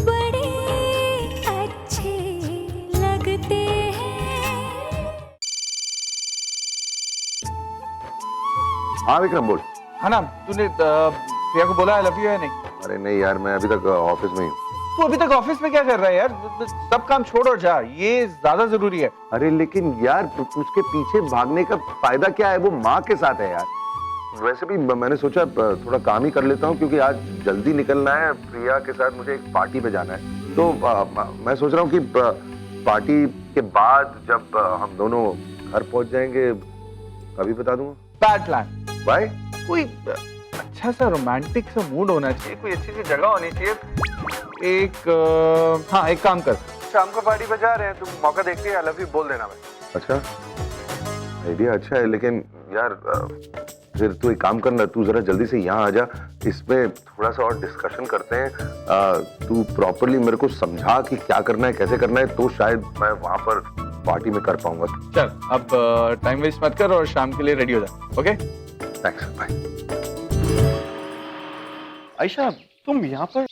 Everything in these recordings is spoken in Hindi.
बड़े अच्छे लगते हैं। हाँ विक्रम बोल। हाँ ना, तूने प्रिया को बोला आई लव यू है नहीं? अरे नहीं यार, मैं अभी तक ऑफिस में ही हूँ। तू अभी तक ऑफिस में क्या कर रहा है यार? सब काम छोड़ और जा, ये ज्यादा जरूरी है। अरे लेकिन यार उसके पीछे भागने का फायदा क्या है? वो माँ के साथ है यार। वैसे भी मैंने सोचा थोड़ा काम ही कर लेता हूँ, क्योंकि आज जल्दी निकलना है। प्रिया के साथ मुझे एक पार्टी पे जाना है, तो मैं सोच रहा हूँ कि पार्टी के बाद जब हम दोनों घर पहुंच जाएंगे तभी बता दूंगा। Bad plan. बाय। कोई अच्छा सा रोमांटिक सा मूड होना चाहिए, कोई अच्छी सी जगह होनी चाहिए। हाँ एक काम कर, शाम को पार्टी बजा रहे हैं, तुम मौका देख के आई लव यू बोल देना भाई। अच्छा आइडिया अच्छा है, लेकिन यार फिर तू एक काम करना, तू जरा जल्दी से यहाँ आ जा। इसमें थोड़ा सा और डिस्कशन करते हैं। तू प्रॉपरली मेरे को समझा कि क्या करना है, कैसे करना है, तो शायद मैं वहां पर पार्टी में कर पाऊंगा। चल अब टाइम वेस्ट मत कर और शाम के लिए रेडी हो जा। Okay thanks bye. आयशा तुम यहाँ पर?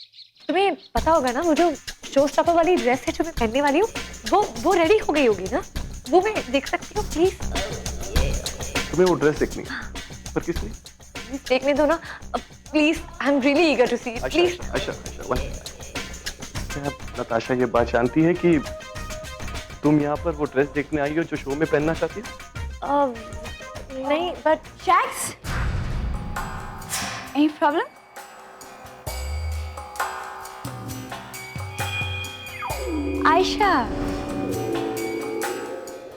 तुम्हें पता होगा ना, वो जो शो स्टॉपर वाली ड्रेस है जो मैं पहनने वाली हूँ, वो रेडी हो गई होगी ना? वो मैं देख सकती हूँ प्लीज? तुम्हें वो ड्रेस देखनी है? पर किस लिए? प्लीज देखने दो ना please, I am really eager to see it please. Ayesha क्या नताशा ये बात जानती है कि तुम यहाँ पर वो ड्रेस देखने आई हो जो शो में पहनना चाहती हो? नहीं but shacks, any problem? Ayesha,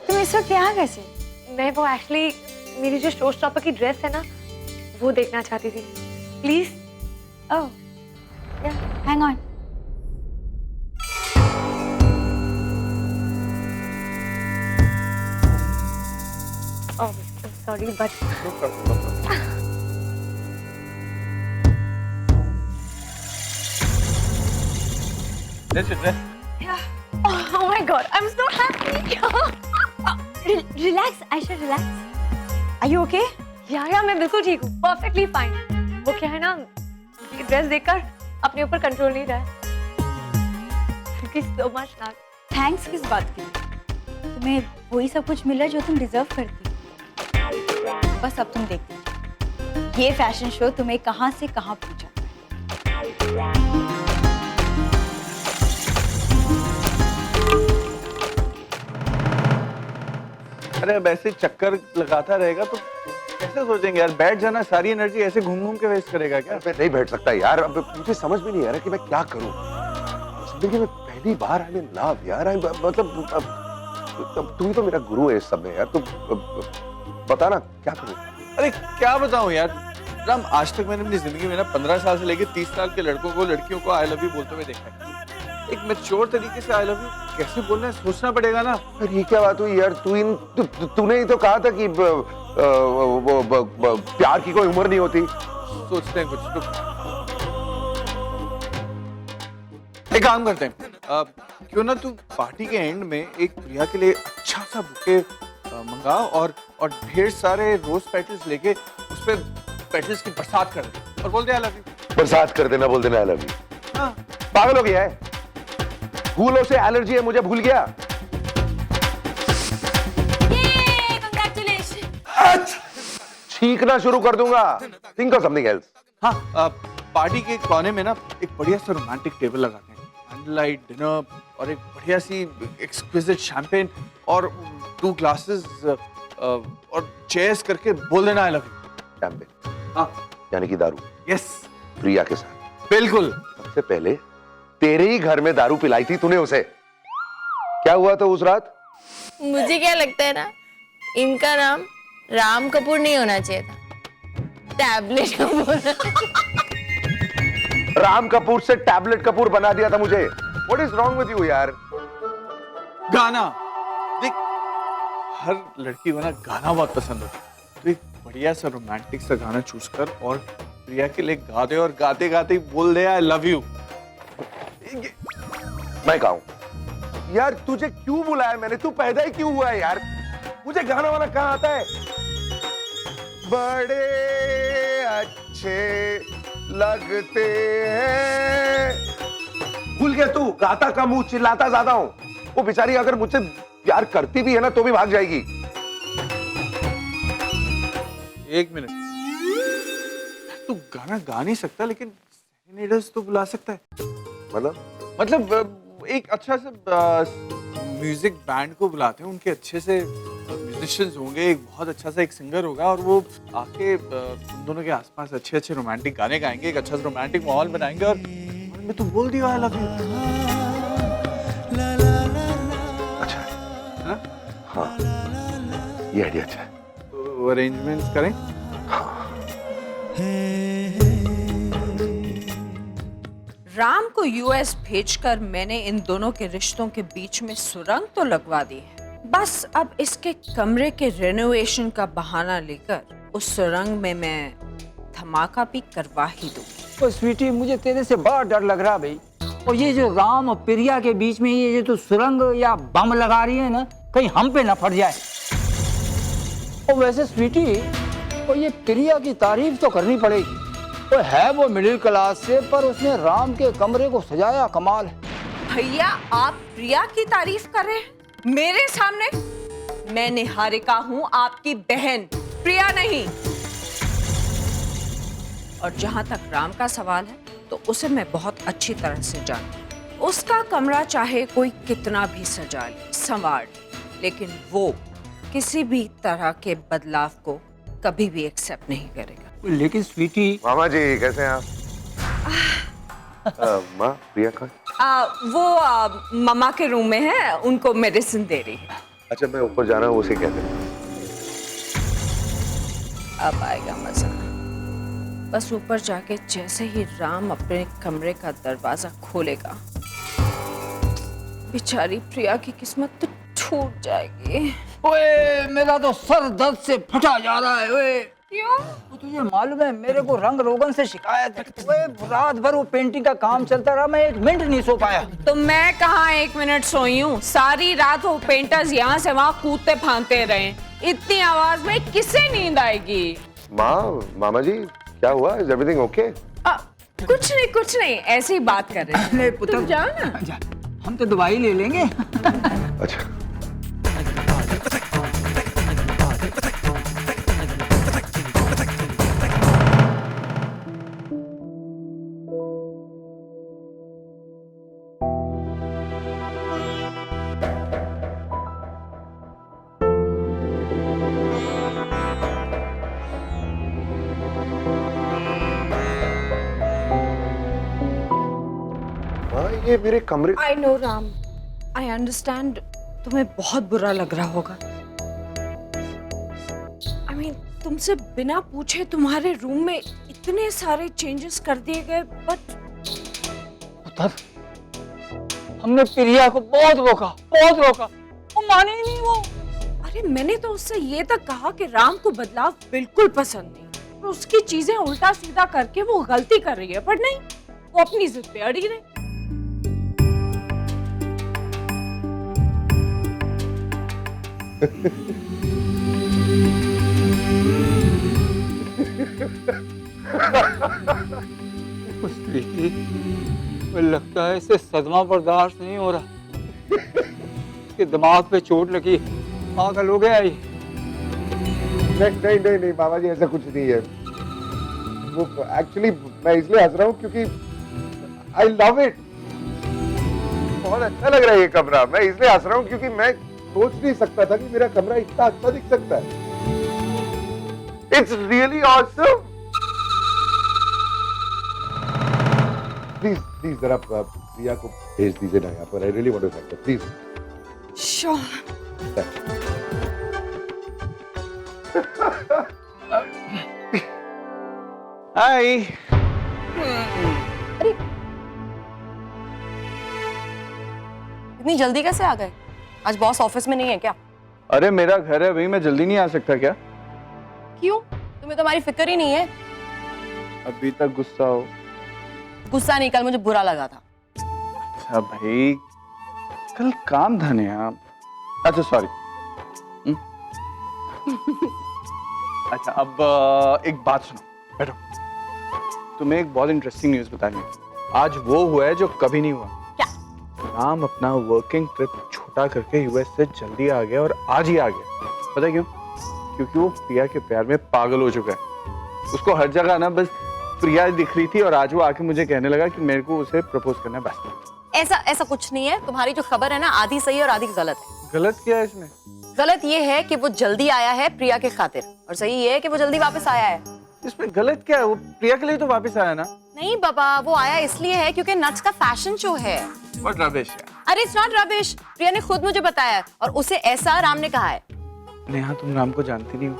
तुम इस वक्त यहाँ कैसे? मैं वो एक्चुअली मेरी जो शो स्टॉपर की ड्रेस है ना, वो देखना चाहती थी please. Oh, hang on. Oh sorry but Oh my God, I'm so happy. Relax, Aisha, relax. Are you okay? या मैं बिल्कुल ठीक हूँ, परफेक्टली फाइन। वो क्या है ना, ये ड्रेस देखकर अपने ऊपर कंट्रोल नहीं रहा है। Thank you so much, Nag. Thanks किस बात की? तुम्हें वही सब कुछ मिला जो तुम डिजर्व करती। बस अब तुम देखती, ये फैशन शो तुम्हें कहाँ से कहाँ पहुंचा। अरे अब ऐसे चक्कर लगाता रहेगा तो कैसे सोचेंगे यार? बैठ जाना, सारी एनर्जी ऐसे घूम घूम के वेस्ट करेगा क्या? मैं नहीं बैठ सकता यार, अब मुझे समझ में नहीं आ रहा कि मैं क्या करूं। जिंदगी में पहली बार आई एम इन लव यार। मतलब अब तू ही तो मेरा गुरु है इस सब में यार, तो बता ना क्या करूं। अरे क्या बताऊं यार राम, आज तक मैंने अपनी जिंदगी में ना 15 साल से लेके 30 साल के लड़कों को, लड़कियों को आई लव यू बोलते हुए देखा है। एक मैच्योर तरीके से आई लव यू कैसे बोलना है सोचना पड़ेगा ना। अरे ये क्या बात हुई यार? तूने ही तो कहा था कि प्यार की कोई उम्र नहीं होती। सोचते हैं कुछ तो। एक काम करते हैं, क्यों ना तू पार्टी के एंड में एक प्रिया के लिए अच्छा सा बुके मंगा और ढेर सारे रोज पेटल्स लेके उस पे पेटल्स की बरसात कर दे और बोल दे आई लव यू। बरसात कर देना, बोल देना आई लव यू। हाँ पागल हो गया है? फूलों से एलर्जी है, मुझे भूल गया। छींकना शुरू कर दूंगा। Think of something else. हाँ, पार्टी के कोने में ना एक बढ़िया सा रोमांटिक टेबल लगाते हैं, कैंडल डिनर और एक बढ़िया सी एक्सक्विजिट शैंपेन और 2 ग्लासेस और चेयर्स करके बोल देना आई लव यू। शैंपेन? हाँ यानी कि दारू? यस प्रिया के साथ? बिल्कुल। सबसे पहले तेरे ही घर में दारू पिलाई थी तूने उसे। क्या हुआ था उस रात? मुझे क्या लगता है ना, इनका नाम राम कपूर नहीं होना चाहिए था, टैबलेट कपूर। राम कपूर से टैबलेट कपूर बना दिया था मुझे। What is wrong with you यार? गाना देख, हर लड़की को ना गाना बहुत पसंद होता है, तो एक बढ़िया सा रोमांटिक सा गाना चूज कर और प्रिया के लिए गा दे और गाते गाते बोल दे आई लव यू। मैं गाऊं? यार तुझे क्यों बुलाया मैंने? तू पैदा ही क्यों हुआ है यार? मुझे गाना वाना कहाँ आता है? बड़े अच्छे लगते हैं भूल गया तू, गाता कम हूँ, चिल्लाता ज्यादा हूँ। वो बेचारी अगर मुझसे प्यार करती भी है ना तो भी भाग जाएगी। एक मिनट, तू गाना गा नहीं सकता लेकिन सेरेनेडर्स तो बुला सकता है। मतलब एक अच्छा सा म्यूजिक बैंड को बुलाते हैं, उनके अच्छे से म्यूजिशियंस होंगे, एक बहुत अच्छा सा एक सिंगर होगा और वो आके उन दोनों के आसपास अच्छे अच्छे रोमांटिक गाने गाएंगे, एक अच्छा सा रोमांटिक माहौल बनाएंगे और मैं तो बोल दिया आई लव यू। अच्छा है। हाँ? हाँ, ये आइडिया अच्छा है। तो अरेंजमेंट्स करें। राम को यूएस भेजकर मैंने इन दोनों के रिश्तों के बीच में सुरंग तो लगवा दी है। बस अब इसके कमरे के रेनोवेशन का बहाना लेकर उस सुरंग में मैं धमाका भी करवा ही दूंगी। तो स्वीटी, मुझे तेरे से बड़ा डर लग रहा भाई। और ये जो राम और प्रिया के बीच में ये जो सुरंग या बम लगा रही है ना, कहीं हम पे ना फट जाए। और वैसे स्वीटी, और ये प्रिया की तारीफ तो करनी पड़ेगी। वो है वो मिडिल क्लास से, पर उसने राम के कमरे को सजाया कमाल है। भैया, आप प्रिया की तारीफ कर रहे हैं मेरे सामने? मैं निहारिका हूँ, आपकी बहन, प्रिया नहीं। और जहां तक राम का सवाल है तो उसे मैं बहुत अच्छी तरह से जानती हूँ। उसका कमरा चाहे कोई कितना भी सजा ले, संवार ले, लेकिन वो किसी भी तरह के बदलाव को कभी भी एक्सेप्ट नहीं करेगा। लेकिन स्वीटी, मामा जी कैसे हैं आप? माँ, प्रिया कहाँ? वो मम्मा के रूम में है, उनको मेडिसिन दे रही है। अच्छा, मैं ऊपर जा रहा हूँ, उसे कहते हैं। अब आएगा मजा। बस ऊपर जाके जैसे ही राम अपने कमरे का दरवाजा खोलेगा, बेचारी प्रिया की किस्मत तो छूट जाएगी। ओए, मेरा तो सर दर्द से फटा जा रहा है। ओए, क्यों? तो तुझे मालूम है मेरे को रंग रोगन से शिकायत है। ओए, रात भर वो पेंटिंग का काम चलता रहा, मैं 1 मिनट नहीं सो पाया। तो मैं कहाँ 1 मिनट सोई हूँ? सारी रात वो पेंटर्स यहाँ से वहाँ कूदते फांदते रहे। इतनी आवाज में किससे नींद आएगी? माँ, मामा जी क्या हुआ? Is everything okay? कुछ नहीं, ऐसे ही बात कर रहे ले हैं। पुत्र, तुम जाओ ना। जा, हम तो दवाई ले लेंगे। अच्छा, ये मेरे कमरे। I know Ram, I understand तुम्हें बहुत बुरा लग रहा होगा। I mean, तुमसे बिना पूछे तुम्हारे रूम में इतने सारे चेंजेस कर दिए गए, बट पुत्र, हमने प्रिया को बहुत रोका, वो मानी ही नहीं वो। अरे मैंने तो उससे ये तक कहा कि राम को बदलाव बिल्कुल पसंद नहीं, और उसकी चीजें उल्टा सीधा करके वो गलती कर रही है, पर नहीं, वो अपनी जिद पे अड़ी रही। मुझे लगता है इसे सदमा बर्दाश्त नहीं हो रहा। इसके दिमाग पे चोट लगी, पागल हो गया ये। नहीं मामा जी, ऐसा कुछ नहीं है। वो एक्चुअली मैं इसलिए हंस रहा हूँ क्योंकि आई लव इट। बहुत अच्छा लग रहा है ये कमरा। मैं इसलिए हंस रहा हूँ क्योंकि मैं सोच नहीं सकता था कि मेरा कमरा इतना अच्छा दिख सकता है। It's really awesome. प्लीज जरा प्रिया को भेज दीजिए ना यहाँ पर। I really want to thank you, please. Sure. Hi. इतनी जल्दी कैसे आ गए? आज बॉस ऑफिस में नहीं है क्या? अरे मेरा घर है भाई, मैं जल्दी नहीं आ सकता क्या? क्यों? तुम्हें तो हमारी फिक्र ही नहीं है। अभी तक गुस्सा हो? गुस्सा नहीं, कल मुझे बुरा लगा था। अच्छा भाई, कल काम था ना यार। अच्छा सॉरी। अच्छा अब एक बात सुनो, बैठो। तुम्हें एक बहुत इंटरेस्टिंग न्यूज़ बतानी है। आज वो हुआ है जो कभी नहीं हुआ। राम अपना वर्किंग ट्रिप छोटा करके यूएस से जल्दी आ गया और आज ही आ गया। पता क्यों? क्योंकि वो प्रिया के प्यार में पागल हो चुका है। उसको हर जगह ना बस प्रिया दिख रही थी और आज वो आके मुझे कहने लगा कि मेरे को उसे प्रपोज करना है बस। ऐसा कुछ नहीं है। तुम्हारी जो खबर है ना, आधी सही है और आधी गलत है। गलत क्या है इसमें? गलत ये है कि वो जल्दी आया है प्रिया के खातिर, और सही ये है कि वो जल्दी वापस आया है। इसमें गलत क्या है? वो प्रिया के लिए तो वापस आया ना। नहीं बाबा, वो आया इसलिए है क्योंकि नट्स का फैशन शो है। What rubbish है। अरे इट्स नॉट रबिश, प्रिया ने खुद मुझे बताया है और उसे ऐसा राम ने कहा है। नेहा, तुम राम को जानती नहीं हो।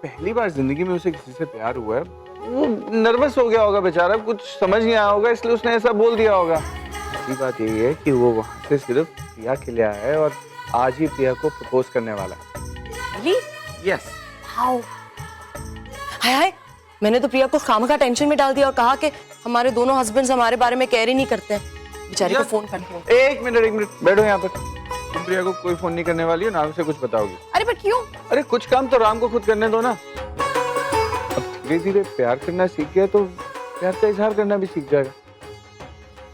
पहली बार जिंदगी में उसे किसी से प्यार हुआ है। वो नर्वस हो गया होगा बेचारा, कुछ समझ नहीं आया होगा, इसलिए उसने ऐसा बोल दिया होगा। अच्छी बात यही है कि वो वहां से सिर्फ प्रिया के लिए आया है और आज ही प्रिया को प्रपोज करने वाला है। Really? यस। How? हाय हाय, मैंने तो प्रिया को खामखा टेंशन में डाल दिया और कहा कि हमारे दोनों हस्बैंड्स हमारे बारे में केयर ही नहीं करते हैं। बेचारे को फोन करती हूँ। एक मिनट बैठो यहाँ पर। तुम प्रिया को कोई फोन नहीं करने वाली हो, ना उसे कुछ बताओगी। अरे पर क्यों? अरे कुछ काम तो राम को खुद करने दो ना। अब धीरे धीरे प्यार करना सीख गया तो प्यार का इजहार करना भी सीख जाएगा।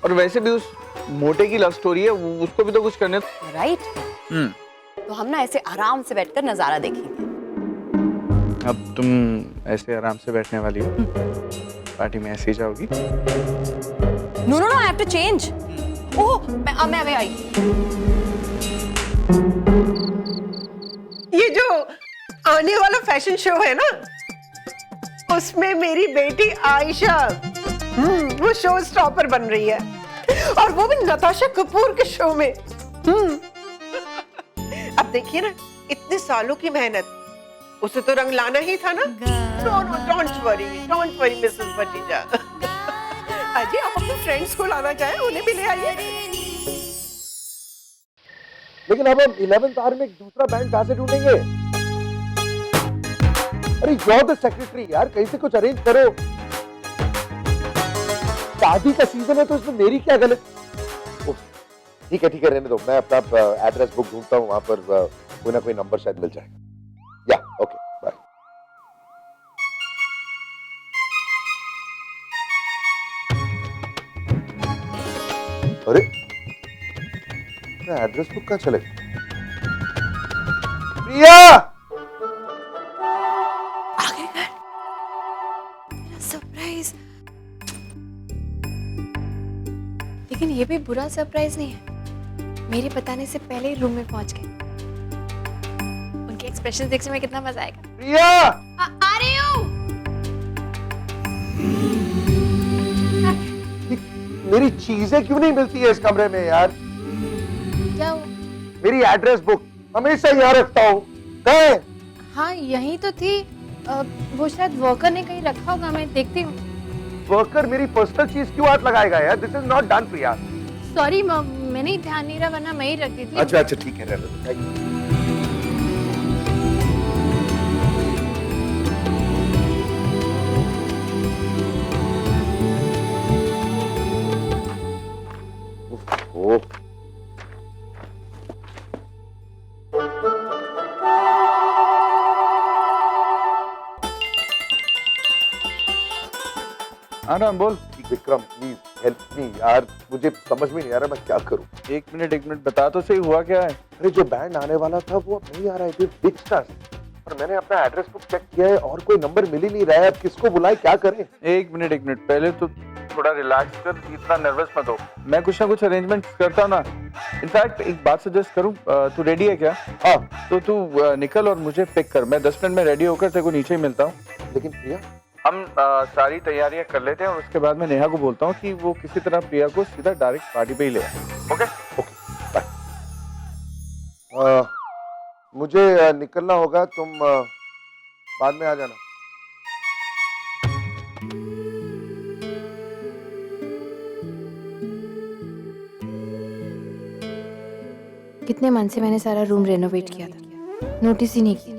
और वैसे भी उस मोटे की लव स्टोरी है, उसको भी तो कुछ करने दो। राइट। तो हम ना ऐसे आराम से बैठकर नजारा देखेंगे। अब तुम ऐसे आराम से बैठने वाली हो, पार्टी में ऐसे ही जाओगी? No no no, I have to change. Oh, मैं अभी आई। ये जो आने वाला फैशन शो है ना, उसमें मेरी बेटी आयशा वो शो स्टॉपर बन रही है, और वो भी नताशा कपूर के शो में। अब देखिए ना, इतने सालों की मेहनत, उसे तो रंग लाना ही था ना। डोंट वरी मिसेस भतीजा। अजय, आप अपने फ्रेंड्स को लाना चाहे, उन्हें भी ले आइए। लेकिन अब हम 11th आवर में एक दूसरा बैंड कहां से ढूंढेंगे? अरे यू आर द सेक्रेटरी यार, कहीं से कुछ अरेंज करो। शादी का सीजन है तो इसमें मेरी क्या गलत? ठीक है रहने दो, मैं अपना एड्रेस बुक ढूंढता हूँ, वहां पर कोई ना कोई नंबर शायद मिल जाए। या ओके, बाय। अरे एड्रेस बुक कहाँ चले? प्रिया! आगे कर। मेरा सरप्राइज। लेकिन ये भी बुरा सरप्राइज नहीं है। मेरे बताने से पहले ही रूम में पहुंच गए। उनके एक्सप्रेशन देखने में कितना मजा आएगा। प्रिया! आ रही हूँ। मेरी चीजें क्यों नहीं मिलती है इस कमरे में यार? क्या हुआ? मेरी एड्रेस बुक हमेशा यहाँ रखता हूँ। कहाँ? हाँ, यही तो थी। वो शायद वर्कर ने कहीं रखा होगा, मैं देखती हूँ। वर्कर मेरी पर्सनल चीज क्यों हाथ लगाएगा यार? This is not done Priya. Sorry, मैंने ही ध्यान नहीं रहा, वरना मैं ही रख दी थी। अच्छा ठीक है, रहने दो। ओह, हाँ राम, बोल। विक्रम प्लीज हेल्प मी यार, मुझे समझ में नहीं आ रहा मैं क्या करूं। एक मिनट बता तो सही, हुआ क्या है? अरे जो बैंड आने वाला था वो अब नहीं आ रहा है, डिच्ड अस। और मैंने अपना एड्रेस बुक चेक किया है और कोई नंबर मिल ही नहीं रहा है। अब किसको बुलाए, क्या करें? एक मिनट पहले तो थोड़ा रिलैक्स कर, इतना नर्वस मत हो। मैं कुछ ना कुछ अरेंजमेंट करता ना। इनफैक्ट एक बात सजेस्ट करूं, तू रेडी है क्या? हाँ। तो तू निकल और मुझे पिक कर, मैं 10 मिनट में रेडी होकर तेरे को नीचे ही मिलता हूँ। लेकिन प्रिया? हम सारी तैयारियां कर लेते हैं और उसके बाद मैं नेहा को बोलता हूँ कि वो किसी तरह प्रिया को सीधा डायरेक्ट पार्टी पे ही ले आए। Okay bye. मुझे निकलना होगा, तुम बाद में आ जाना। कितने मन से मैंने सारा रूम रेनोवेट किया था, नोटिस ही नहीं की।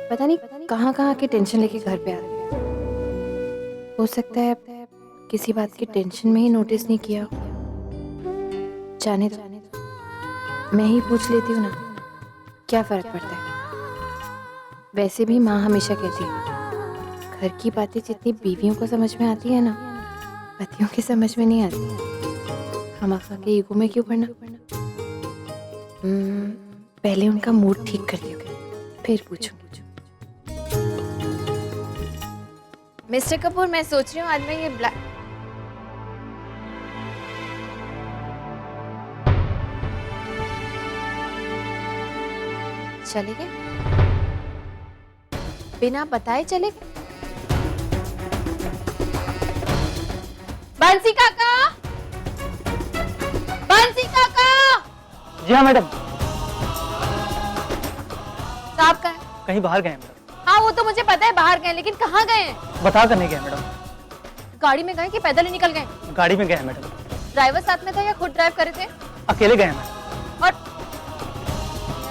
पता नहीं कहाँ के टेंशन लेके घर पे आ गए। हो सकता है किसी बात की टेंशन में ही नोटिस नहीं किया। जाने दो, मैं ही पूछ लेती हूँ ना, क्या फर्क पड़ता है। वैसे भी माँ हमेशा कहती है, घर की बातें जितनी बीवियों को समझ में आती है ना, पतियों की समझ में नहीं आती। खामखा के ईगो में क्यों पड़ना। पहले उनका मूड ठीक कर लियो, फिर पूछूंगी। मिस्टर कपूर, मैं सोच रही हूँ आज मैं ये ब्लैक चले गए, बिना बताए चले गए। बंसी काका, बंसी काका। जी हाँ मैडम। साहब कहाँ है? कहीं बाहर गए मैडम। हाँ वो तो मुझे पता है बाहर गए, लेकिन कहाँ गए हैं? बता कर नहीं गए मैडम। गाड़ी में गए कि पैदल ही निकल गए? गाड़ी में गए मैडम। ड्राइवर साथ में था या खुद ड्राइव कर रहे थे? अकेले गए मैडम। और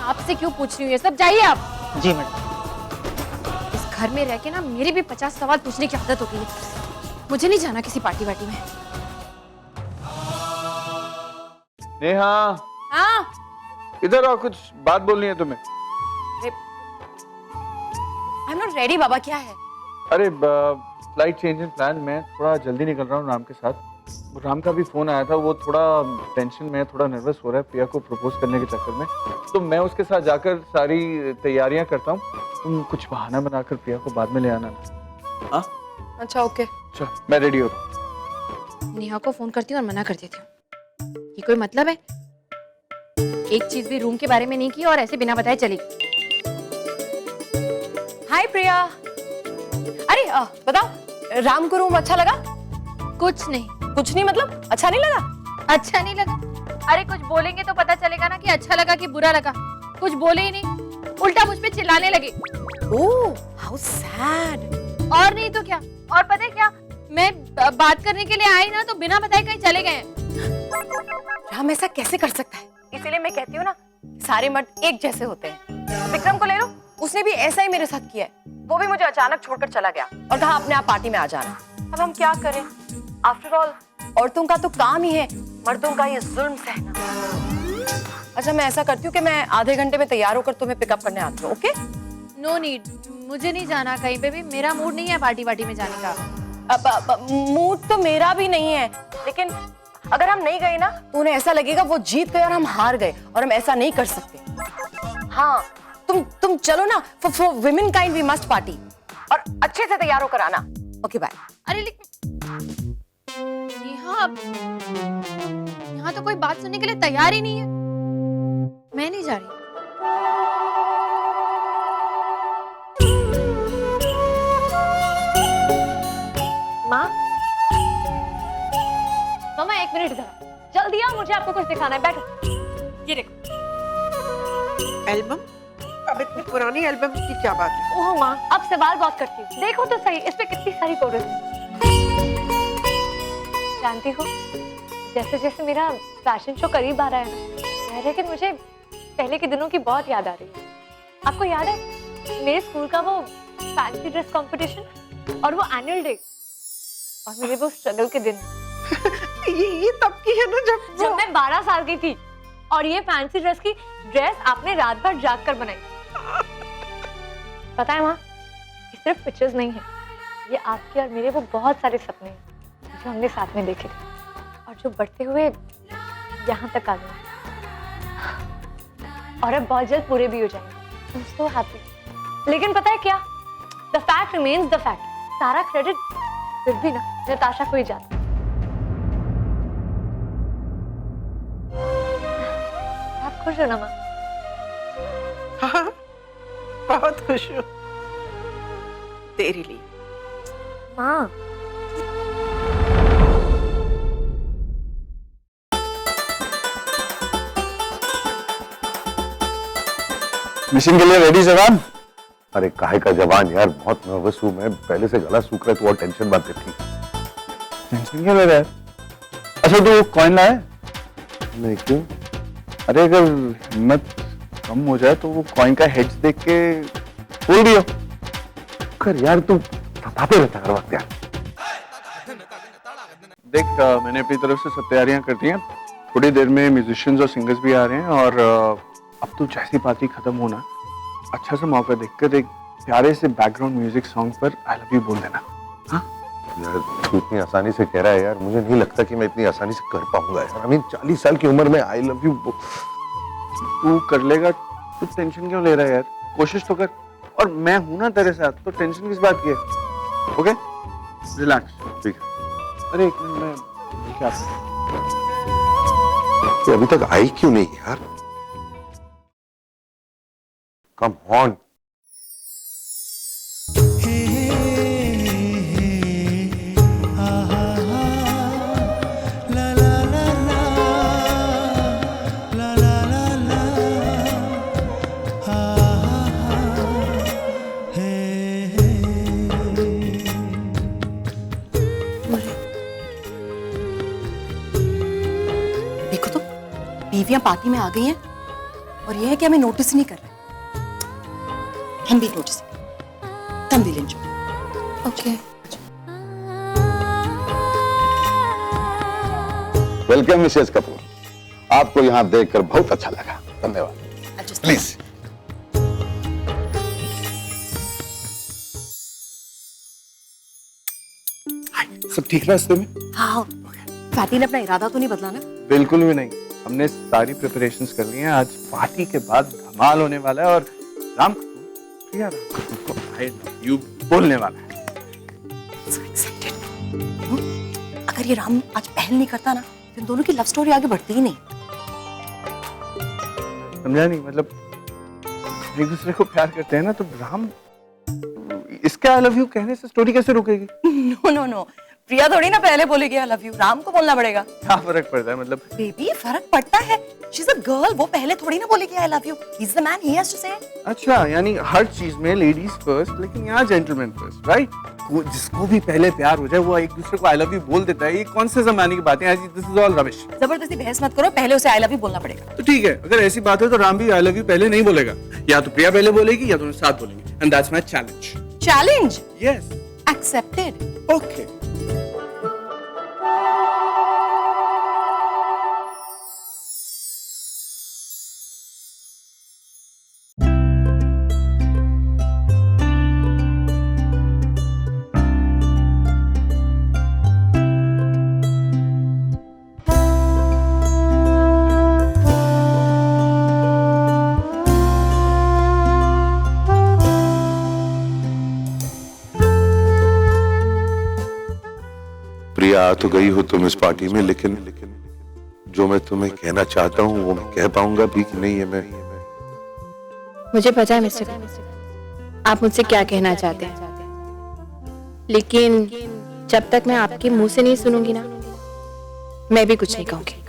आपसे क्यों पूछ रही हूँ ये सब? जाइए आप। जी मैडम। इस घर में रह के ना मेरी भी 50 सवाल पूछने की आदत हो गई है। मुझे नहीं जाना किसी पार्टी वार्टी में। नेहा, हाँ इधर आओ, कुछ बात बोलनी है तुम्हें। आई एम नॉट रेडी बाबा। क्या है? अरे फ्लाइट चेंज इन प्लान, मैं थोड़ा जल्दी निकल रहा हूँ राम के साथ। राम का भी फोन आया था, वो थोड़ा टेंशन में, थोड़ा नर्वस हो रहा है प्रिया को प्रपोज करने के चक्कर में। तो मैं उसके साथ जाकर सारी तैयारियां करता हूँ। तुम कुछ बहाना बनाकर प्रिया को बाद में ले आना। हाँ अच्छा ओके। अच्छा, मैं रेडी हो रहा हूँ। नेहा को फोन करती हूँ और मना कर देती हूँ। ये कोई मतलब है? एक चीज भी रूम के बारे में नहीं की और ऐसे बिना बताए चली गई। हाय प्रिया। अरे बताओ, राम को रूम अच्छा लगा? कुछ नहीं। कुछ नहीं मतलब अच्छा नहीं लगा? अच्छा नहीं लगा? अरे कुछ बोलेंगे तो पता चलेगा ना कि अच्छा लगा कि बुरा लगा। कुछ बोले ही नहीं, उल्टा मुझ पे चिल्लाने लगे। Oh how sad. और नहीं तो क्या। और पता है क्या, मैं बात करने के लिए आई ना तो बिना बताए कहीं चले गए। राम ऐसा कैसे कर सकता है? इसीलिए मैं कहती हूँ ना, सारे मर्द एक जैसे होते हैं। विक्रम को ले लो, उसने भी ऐसा ही मेरे साथ किया है। वो भी मुझे अचानक छोड़कर चला गया और कहा अपने आप पार्टी में आ जाना। अब हम क्या करें? आफ्टर ऑल औरतों का तो काम ही है मर्दों का ये जुल्म सहना। अच्छा मैं ऐसा करती हूँ कि मैं आधे घंटे में तैयार होकर तुम्हें पिकअप करने आती हूँ। ओके? नो नीड, मुझे नहीं जाना कहीं पे भी। मेरा मूड नहीं है पार्टी वार्टी में जाने का। अब मूड तो मेरा भी नहीं है, लेकिन अगर हम नहीं गए ना तो उन्हें ऐसा लगेगा वो जीत गए और हम हार गए, और हम ऐसा नहीं कर सकते। हाँ तुम चलो ना, for women kind we must party, और अच्छे से तैयार होकर आना। Okay bye. अरे लेकिन यहाँ तो कोई बात सुनने के लिए तैयार ही नहीं है। मैं नहीं जा रही। माँ, मामा एक मिनट इधर, जल्दी आओ, मुझे आपको कुछ दिखाना है। बैठो। ये देखो एल्बम। अब इतनी पुरानी एल्बम की क्या बात है? ओह माँ, अब सवाल बहुत करती हूँ। देखो तो सही, इस पे कितनी सारी फोटोज हैं। जानती हो, जैसे जैसे मेरा फैशन शो करीब आ रहा है ना, लेकिन मुझे पहले के दिनों की बहुत याद आ रही है। आपको याद है मेरे स्कूल का वो फैंसी ड्रेस कंपटीशन और वो एनुअल डे और मेरे वो स्ट्रगल के दिन। ये तब की है ना जब मैं 12 साल की थी, और ये फैंसी ड्रेस की ड्रेस आपने रात भर जाग कर बनाई। पता है माँ, ये सिर्फ पिक्चर्स नहीं है, ये आपके और मेरे वो बहुत सारे सपने हैं जो हमने साथ में देखे थे और जो बढ़ते हुए यहाँ तक आ गए और अब बहुत जल्द पूरे भी हो जाएंगे। I'm so happy। लेकिन पता है क्या, the fact remains the fact. सारा क्रेडिट फिर भी ना नताशा को ही जाता। आप खुश हो ना माँ? हाँ, बहुत खुश हूँ तेरे लिए। माँ, मिशन के लिए रेडी जवान? अरे काहे का जवान यार, बहुत नर्वस हूँ मैं, पहले से गला सूख रहा है तो और टेंशन बातें थी। टेंशन क्या ले रहा है? अच्छा तो कॉइन लाया? नहीं क्यों? अरे अगर हिम्मत कम हो जाए तो वो कॉइन का हेड्स देख के बोल दियो। कर यार तू बताते रहता हर वक्त यार। देख मैंने अपनी तरफ से सब तैयारियां कर दी हैं। थोड़ी देर में म्यूजिशियंस और सिंगर्स भी आ रहे हैं, और अब तो जैसी पार्टी खत्म होना, अच्छा सा मौका देखकर एक प्यारे से बैकग्राउंड म्यूजिक सॉन्ग पर आई लव यू बोल देना। हाँ यार तू इतनी आसानी से कह रहा है यार, मुझे नहीं लगता कि मैं इतनी आसानी से कर पाऊंगा यार। आई मीन 40 साल की उम्र में आई लव यू। तू कर लेगा, तू टेंशन क्यों ले रहा है यार? कोशिश तो कर, और मैं हूं ना तेरे साथ, तो टेंशन किस बात की है? Okay, relax. ठीक है। अरे एक मिनट, मैं क्या तो अभी तक आई क्यों नहीं यार? Come on. देखो तो बीवियां पार्टी में आ गई हैं और ये है कि हमें नोटिस नहीं कर रहे। हम भी नोटिस, हम भी लेंगे। ओके। वेलकम मिसेस कपूर, आपको यहाँ देखकर बहुत अच्छा लगा, धन्यवाद। प्लीज। सब ठीक रास्ते में? हाँ, फैटी ने अपना इरादा तो नहीं बदला ना? बिल्कुल भी नहीं, हमने सारी प्रिपरेशंस कर ली हैं। आज पार्टी के बाद धमाल होने वाला है, और राम प्रिया राम कपूर को आई लव यू बोलने वाला है। So excited। अगर ये राम आज पहल नहीं करता ना, तो इन दोनों की लव स्टोरी आगे बढ़ती ही नहीं। समझा नहीं, मतलब एक दूसरे को प्यार करते हैं ना, तो राम इसके आई लव यू कहने से स्टोरी कैसे रुकेगी? नो नो नो, प्रिया थोड़ी ना पहले बोलेगी आई लव यू, राम को बोलना पड़ेगा। क्या फर्क पड़ता है? मतलब बेबी फर्क पड़ता है। शी इज अ गर्ल, वो पहले थोड़ी ना बोलेगी I love you. He is the man, he has to say. अच्छा, यानी हर चीज में लेडीज फर्स्ट, लेकिन यहाँ जेंटलमैन फर्स्ट, राइट? जिसको भी पहले प्यार हो जाए वो एक दूसरे को आई लव यू बोल देता है। ये कौन से जमाने की बातें हैं? This is all rubbish. जबरदस्ती बहस मत करो, पहले उसे आई लव यू बोलना पड़ेगा। तो ठीक है, अगर ऐसी बात है तो राम भी आई लव यू पहले नहीं बोलेगा, या तो प्रिया पहले बोलेगी या दोनों साथ बोलेंगे, and that's my challenge. Challenge yes, accepted. Okay. Priya आ तो गई हो तुम इस पार्टी में, लेकिन जो मैं तुम्हें कहना चाहता हूँ वो मैं कह पाऊंगा भी कि नहीं? है मैं मुझे पता है मिस्टर, आप मुझसे क्या कहना चाहते हैं, लेकिन जब तक मैं आपके मुंह से नहीं सुनूंगी ना, मैं भी कुछ नहीं कहूंगी।